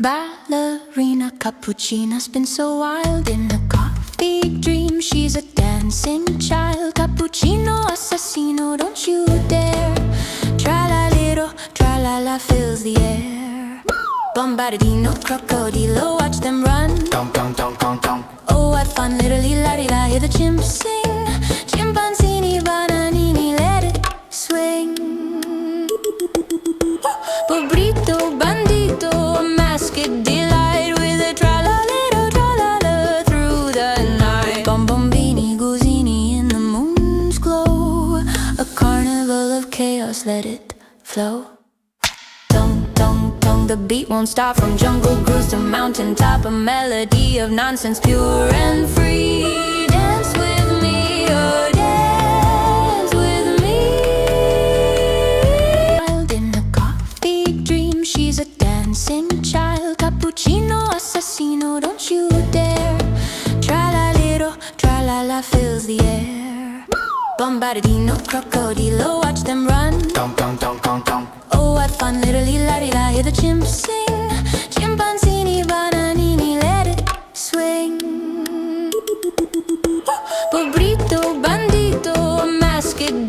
Ballerina cappuccina's been so wild in a coffee dream. She's a dancing child. Cappuccino assassino, don't you dare. Tra-la-liro, tra-la-la fills the air. Bombardino, crocodilo, watch them run. Dong dong dong dong dong. Oh, what fun, literally la-di-da, hear the chimps sing. Chimpanzini, bananini, let it swing. Pobrito, bandito, a masked delight with a tra-la-liro, tra-la-la through the night. Bombombini, gusini in the moon's glow. A carnival of chaos, let it flow. Dong, dong, dong, the beat won't stop. From jungle cruise to mountaintop, a melody of nonsense, pure and free. Dance with me, oh dance with me. Wild in a coffee dream, she's a dancing child. Cappuccino assassino, don't you dare. Tra-la-liro, tra-la-la fills the air. Bombardino, crocodilo, watch them run. Dong dong dong dong dong. Oh, what fun, literally la-di-da, hear the chimps sing. Chimpanzini, bananini, let it swing. Pobrito, bandito, a masked